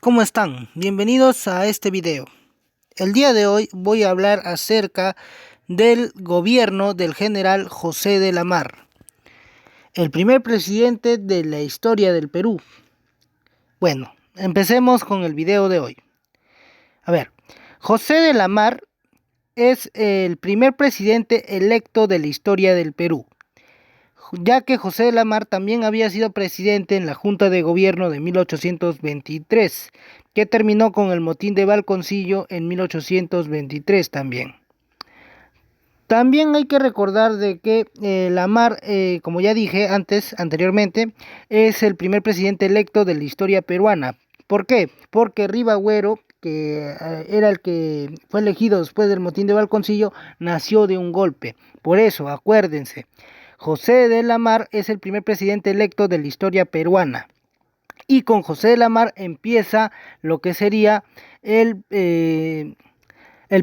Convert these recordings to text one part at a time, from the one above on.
¿Cómo están? Bienvenidos a este video. El día de hoy voy a hablar acerca del gobierno del general José de la Mar, el primer presidente de la historia del Perú. Bueno, empecemos con el video de hoy. A ver, José de la Mar es el primer presidente electo de la historia del Perú, ya que José de la Mar también había sido presidente en la Junta de Gobierno de 1823, que terminó con el motín de Valconcillo en 1823 también. También hay que recordar de que la Mar, como ya dije anteriormente, es el primer presidente electo de la historia peruana. ¿Por qué? Porque Ribagüero, que era el que fue elegido después del motín de Valconcillo, nació de un golpe. Por eso, acuérdense, José de la Mar es el primer presidente electo de la historia peruana. Y con José de la Mar empieza lo que sería el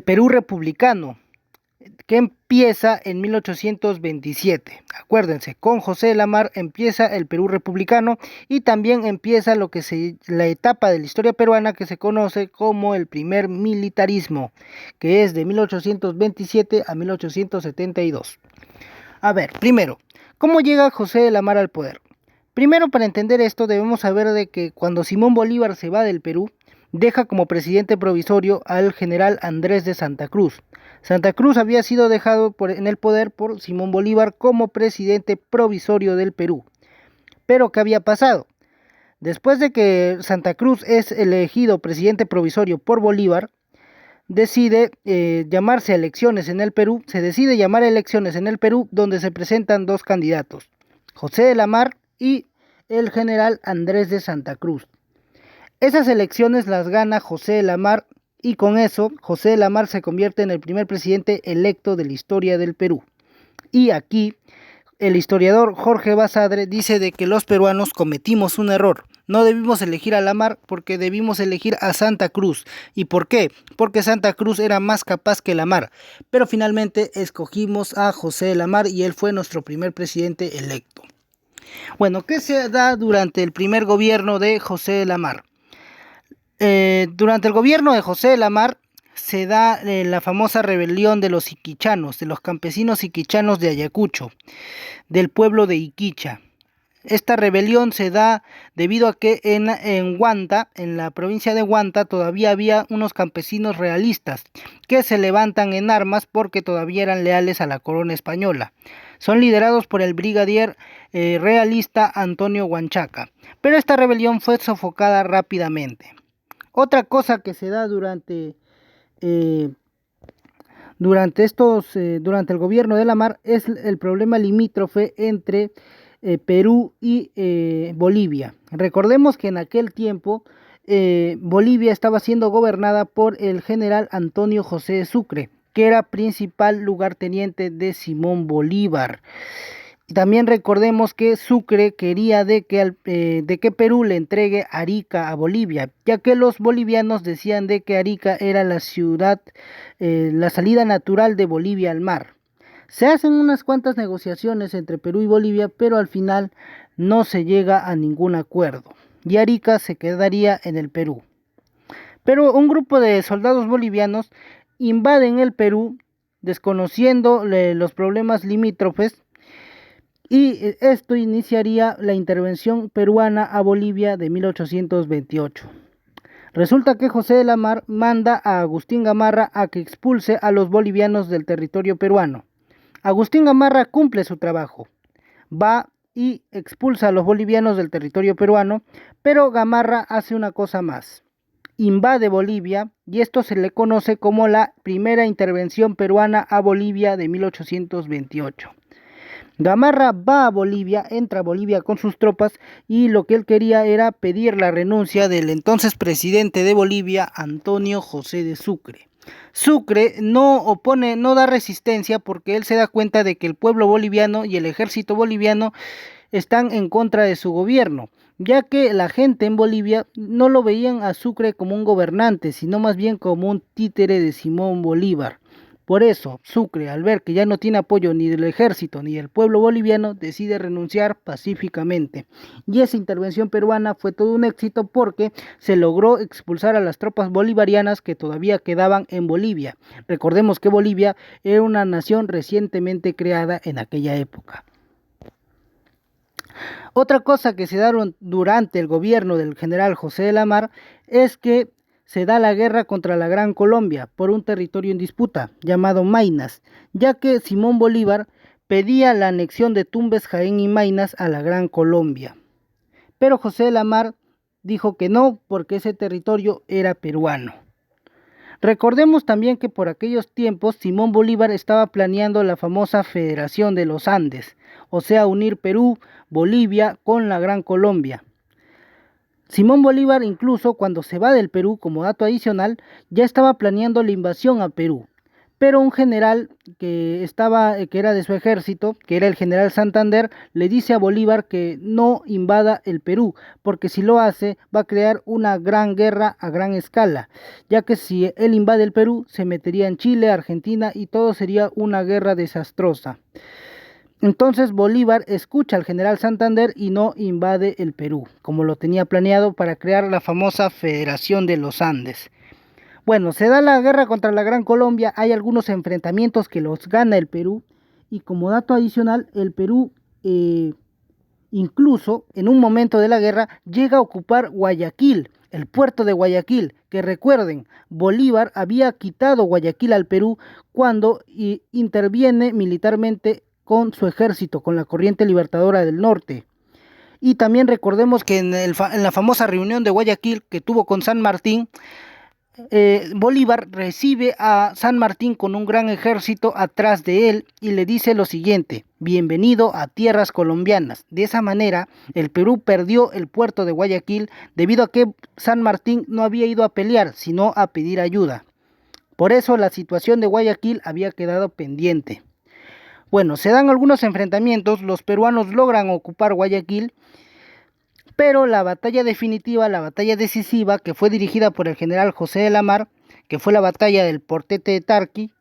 Perú republicano, que empieza en 1827. Acuérdense, con José de la Mar empieza el Perú republicano y también empieza la etapa de la historia peruana que se conoce como el primer militarismo, que es de 1827 a 1872. A ver, primero, ¿cómo llega José de la Mar al poder? Primero, para entender esto, debemos saber de que cuando Simón Bolívar se va del Perú, deja como presidente provisorio al general Andrés de Santa Cruz. Santa Cruz había sido dejado en el poder por Simón Bolívar como presidente provisorio del Perú. Pero, ¿qué había pasado? Después de que Santa Cruz es elegido presidente provisorio por Bolívar, decide llamarse elecciones en el Perú, se decide llamar elecciones en el Perú donde se presentan dos candidatos, José de la Mar y el general Andrés de Santa Cruz. Esas elecciones las gana José de la Mar y con eso José de la Mar se convierte en el primer presidente electo de la historia del Perú. Y aquí el historiador Jorge Basadre dice de que los peruanos cometimos un error. No debimos elegir a la Mar porque debimos elegir a Santa Cruz. ¿Y por qué? Porque Santa Cruz era más capaz que la Mar. Pero finalmente escogimos a José de la Mar y él fue nuestro primer presidente electo. Bueno, ¿qué se da durante el primer gobierno de José de la Mar? Durante el gobierno de José de la Mar se da la famosa rebelión de los iquichanos, de los campesinos iquichanos de Ayacucho, del pueblo de Iquicha. Esta rebelión se da debido a que en Huanta, en la provincia de Huanta, todavía había unos campesinos realistas que se levantan en armas porque todavía eran leales a la corona española. Son liderados por el brigadier realista Antonio Huanchaca, pero esta rebelión fue sofocada rápidamente. Otra cosa que se da durante el gobierno de la Mar es el problema limítrofe entre Perú y Bolivia. Recordemos que en aquel tiempo Bolivia estaba siendo gobernada por el general Antonio José de Sucre, que era principal lugarteniente de Simón Bolívar. Y también recordemos que Sucre quería de que Perú le entregue Arica a Bolivia, ya que los bolivianos decían de que Arica era la ciudad, la salida natural de Bolivia al mar. Se hacen unas cuantas negociaciones entre Perú y Bolivia, pero al final no se llega a ningún acuerdo, y Arica se quedaría en el Perú. Pero un grupo de soldados bolivianos invaden el Perú, desconociendo los problemas limítrofes, y esto iniciaría la intervención peruana a Bolivia de 1828. Resulta que José de la Mar manda a Agustín Gamarra a que expulse a los bolivianos del territorio peruano. Agustín Gamarra cumple su trabajo, va y expulsa a los bolivianos del territorio peruano, pero Gamarra hace una cosa más, invade Bolivia y esto se le conoce como la primera intervención peruana a Bolivia de 1828. Gamarra va a Bolivia, entra a Bolivia con sus tropas y lo que él quería era pedir la renuncia del entonces presidente de Bolivia, Antonio José de Sucre. Sucre no da resistencia porque él se da cuenta de que el pueblo boliviano y el ejército boliviano están en contra de su gobierno, ya que la gente en Bolivia no lo veían a Sucre como un gobernante, sino más bien como un títere de Simón Bolívar. Por eso, Sucre, al ver que ya no tiene apoyo ni del ejército ni del pueblo boliviano, decide renunciar pacíficamente. Y esa intervención peruana fue todo un éxito porque se logró expulsar a las tropas bolivarianas que todavía quedaban en Bolivia. Recordemos que Bolivia era una nación recientemente creada en aquella época. Otra cosa que se dieron durante el gobierno del general José de la Mar es que se da la guerra contra la Gran Colombia por un territorio en disputa llamado Maynas, ya que Simón Bolívar pedía la anexión de Tumbes, Jaén y Maynas a la Gran Colombia. Pero José de la Mar dijo que no porque ese territorio era peruano. Recordemos también que por aquellos tiempos Simón Bolívar estaba planeando la famosa Federación de los Andes, o sea, unir Perú, Bolivia con la Gran Colombia. Simón Bolívar incluso cuando se va del Perú, como dato adicional, ya estaba planeando la invasión a Perú. Pero un general que era de su ejército, que era el general Santander, le dice a Bolívar que no invada el Perú, porque si lo hace va a crear una gran guerra a gran escala, ya que si él invade el Perú se metería en Chile, Argentina y todo sería una guerra desastrosa. Entonces Bolívar escucha al general Santander y no invade el Perú, como lo tenía planeado para crear la famosa Federación de los Andes. Bueno, se da la guerra contra la Gran Colombia, hay algunos enfrentamientos que los gana el Perú y como dato adicional, el Perú incluso en un momento de la guerra llega a ocupar Guayaquil, el puerto de Guayaquil, que recuerden, Bolívar había quitado Guayaquil al Perú cuando interviene militarmente con su ejército, con la Corriente Libertadora del Norte. Y también recordemos que en la famosa reunión de Guayaquil que tuvo con San Martín, Bolívar recibe a San Martín con un gran ejército atrás de él y le dice lo siguiente: bienvenido a tierras colombianas. De esa manera, el Perú perdió el puerto de Guayaquil debido a que San Martín no había ido a pelear, sino a pedir ayuda. Por eso la situación de Guayaquil había quedado pendiente. Bueno, se dan algunos enfrentamientos, los peruanos logran ocupar Guayaquil, pero la batalla definitiva, la batalla decisiva, que fue dirigida por el general José de la Mar, que fue la batalla del Portete de Tarqui,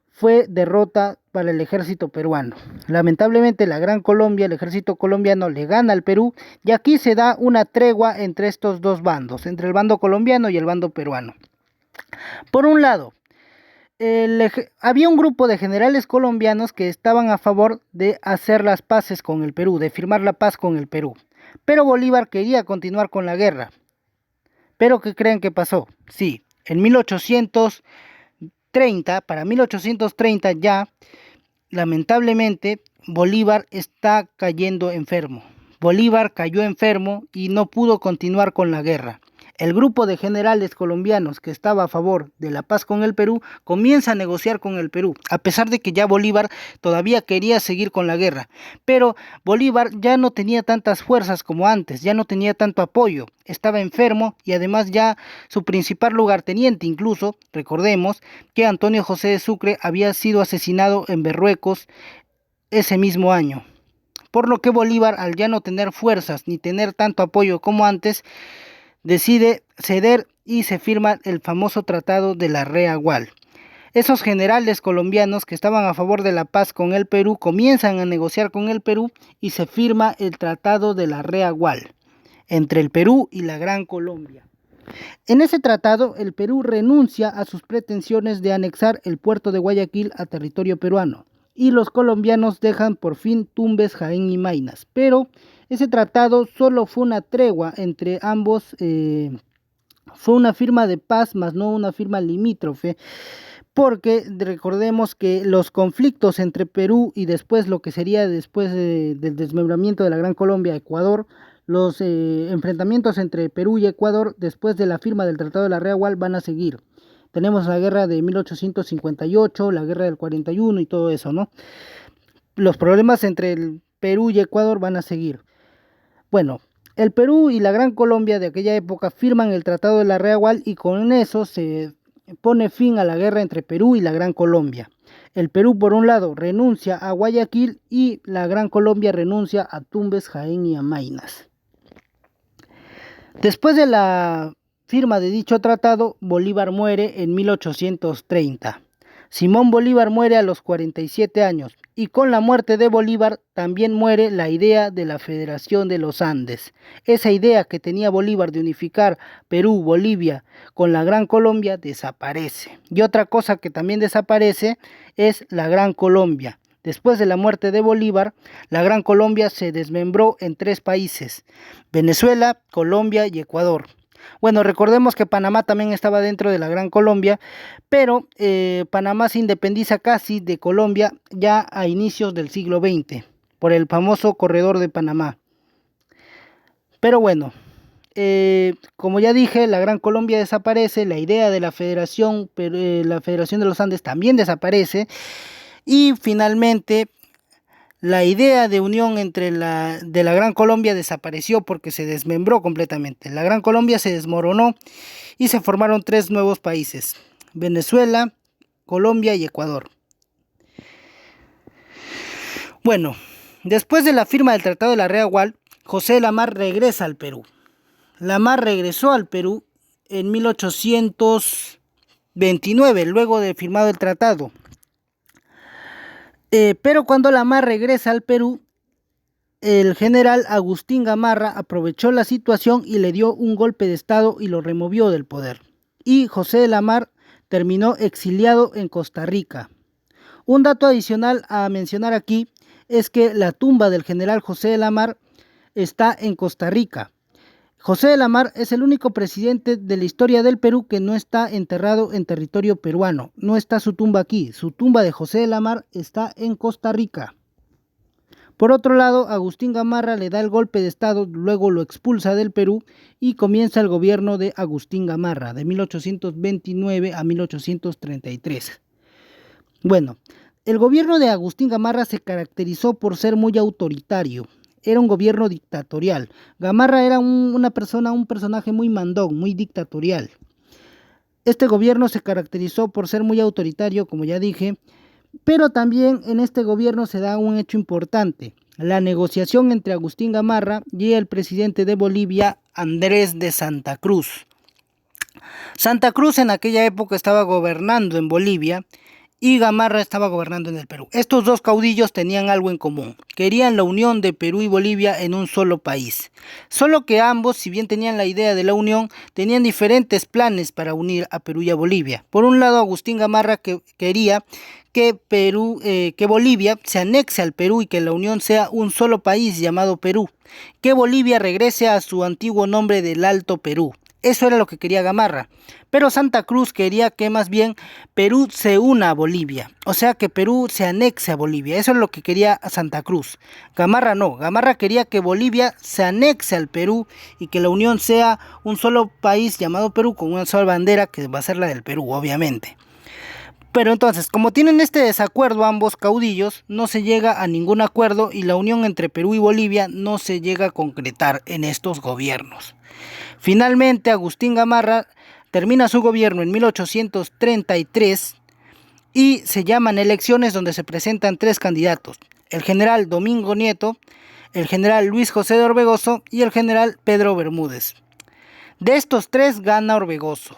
fue derrota para el ejército peruano. Lamentablemente la Gran Colombia, el ejército colombiano le gana al Perú y aquí se da una tregua entre estos dos bandos, entre el bando colombiano y el bando peruano. Por un lado, había un grupo de generales colombianos que estaban a favor de hacer las paces con el Perú, de firmar la paz con el Perú. Pero Bolívar quería continuar con la guerra. ¿Pero qué creen que pasó? Sí, en 1830, para 1830 ya, lamentablemente, Bolívar está cayendo enfermo. Bolívar cayó enfermo y no pudo continuar con la guerra. El grupo de generales colombianos que estaba a favor de la paz con el Perú comienza a negociar con el Perú, a pesar de que ya Bolívar todavía quería seguir con la guerra. Pero Bolívar ya no tenía tantas fuerzas como antes, ya no tenía tanto apoyo, estaba enfermo y además ya su principal lugarteniente incluso, recordemos que Antonio José de Sucre había sido asesinado en Berruecos ese mismo año. Por lo que Bolívar, al ya no tener fuerzas ni tener tanto apoyo como antes, decide ceder y se firma el famoso Tratado de la Reagual. Esos generales colombianos que estaban a favor de la paz con el Perú comienzan a negociar con el Perú y se firma el Tratado de la Reagual entre el Perú y la Gran Colombia. En ese tratado, el Perú renuncia a sus pretensiones de anexar el puerto de Guayaquil a territorio peruano y los colombianos dejan por fin Tumbes, Jaén y Maynas, pero ese tratado solo fue una tregua entre ambos, fue una firma de paz, más no una firma limítrofe, porque recordemos que los conflictos entre Perú y después lo que sería después del desmembramiento de la Gran Colombia, Ecuador, los enfrentamientos entre Perú y Ecuador después de la firma del Tratado de la Reagual van a seguir. Tenemos la guerra de 1858, la guerra del 41 y todo eso, ¿no? Los problemas entre el Perú y Ecuador van a seguir. Bueno, el Perú y la Gran Colombia de aquella época firman el Tratado de la Reagual y con eso se pone fin a la guerra entre Perú y la Gran Colombia. El Perú, por un lado, renuncia a Guayaquil y la Gran Colombia renuncia a Tumbes, Jaén y a Maynas. Después de la firma de dicho tratado, Bolívar muere en 1830. Simón Bolívar muere a los 47 años y con la muerte de Bolívar también muere la idea de la Federación de los Andes. Esa idea que tenía Bolívar de unificar Perú, Bolivia con la Gran Colombia desaparece. Y otra cosa que también desaparece es la Gran Colombia. Después de la muerte de Bolívar, la Gran Colombia se desmembró en 3 países: Venezuela, Colombia y Ecuador. Bueno, recordemos que Panamá también estaba dentro de la Gran Colombia, pero Panamá se independiza casi de Colombia ya a inicios del siglo XX, por el famoso Corredor de Panamá. Pero bueno, como ya dije, la Gran Colombia desaparece, la idea de la Federación de los Andes también desaparece, y finalmente la idea de unión de la Gran Colombia desapareció porque se desmembró completamente. La Gran Colombia se desmoronó y se formaron 3 nuevos países: Venezuela, Colombia y Ecuador. Bueno, después de la firma del Tratado de la Real, José de la Mar regresa al Perú. La Mar regresó al Perú en 1829, luego de firmado el tratado. Pero cuando la Mar regresa al Perú, el general Agustín Gamarra aprovechó la situación y le dio un golpe de estado y lo removió del poder. Y José de la Mar terminó exiliado en Costa Rica. Un dato adicional a mencionar aquí es que la tumba del general José de la Mar está en Costa Rica. José de la Mar es el único presidente de la historia del Perú que no está enterrado en territorio peruano. No está su tumba aquí. Su tumba de José de la Mar está en Costa Rica. Por otro lado, Agustín Gamarra le da el golpe de estado, luego lo expulsa del Perú y comienza el gobierno de Agustín Gamarra de 1829 a 1833. Bueno, el gobierno de Agustín Gamarra se caracterizó por ser muy autoritario. Era un gobierno dictatorial. Gamarra era un personaje muy mandón, muy dictatorial. Este gobierno se caracterizó por ser muy autoritario, como ya dije, pero también en este gobierno se da un hecho importante: la negociación entre Agustín Gamarra y el presidente de Bolivia, Andrés de Santa Cruz. Santa Cruz en aquella época estaba gobernando en Bolivia y Gamarra estaba gobernando en el Perú. Estos 2 caudillos tenían algo en común: querían la unión de Perú y Bolivia en un solo país. Solo que ambos, si bien tenían la idea de la unión, tenían diferentes planes para unir a Perú y a Bolivia. Por un lado, Agustín Gamarra quería que Bolivia se anexe al Perú y que la unión sea un solo país llamado Perú, que Bolivia regrese a su antiguo nombre del Alto Perú. Eso era lo que quería Gamarra. Pero Santa Cruz quería que más bien Perú se una a Bolivia, o sea, que Perú se anexe a Bolivia. Eso es lo que quería Santa Cruz. Gamarra no, Gamarra quería que Bolivia se anexe al Perú y que la unión sea un solo país llamado Perú con una sola bandera, que va a ser la del Perú, obviamente. Pero entonces, como tienen este desacuerdo ambos caudillos, no se llega a ningún acuerdo y la unión entre Perú y Bolivia no se llega a concretar en estos gobiernos. Finalmente, Agustín Gamarra termina su gobierno en 1833 y se llaman elecciones donde se presentan 3 candidatos: el general Domingo Nieto, el general Luis José de Orbegoso y el general Pedro Bermúdez. De estos 3 gana Orbegoso.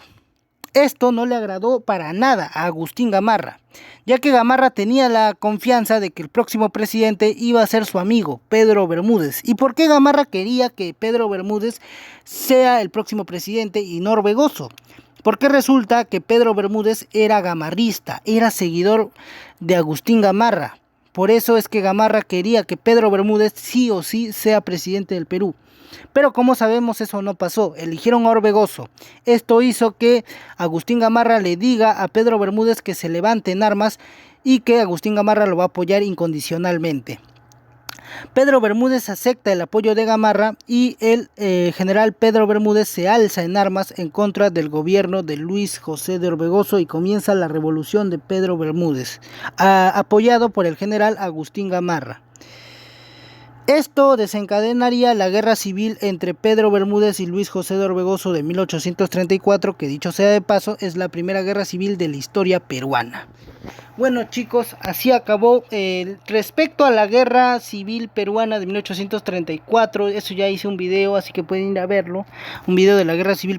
Esto no le agradó para nada a Agustín Gamarra, ya que Gamarra tenía la confianza de que el próximo presidente iba a ser su amigo, Pedro Bermúdez. ¿Y por qué Gamarra quería que Pedro Bermúdez sea el próximo presidente y no Orbegoso? Porque resulta que Pedro Bermúdez era gamarrista, era seguidor de Agustín Gamarra. Por eso es que Gamarra quería que Pedro Bermúdez sí o sí sea presidente del Perú. Pero como sabemos, eso no pasó. Eligieron a Orbegoso. Esto hizo que Agustín Gamarra le diga a Pedro Bermúdez que se levante en armas y que Agustín Gamarra lo va a apoyar incondicionalmente. Pedro Bermúdez acepta el apoyo de Gamarra y el general Pedro Bermúdez se alza en armas en contra del gobierno de Luis José de Orbegoso y comienza la revolución de Pedro Bermúdez, apoyado por el general Agustín Gamarra. Esto desencadenaría la guerra civil entre Pedro Bermúdez y Luis José de Orbegoso de 1834, que dicho sea de paso, es la primera guerra civil de la historia peruana. Bueno chicos, así acabó. Respecto a la guerra civil peruana de 1834, eso ya hice un video, así que pueden ir a verlo. Un video de la guerra civil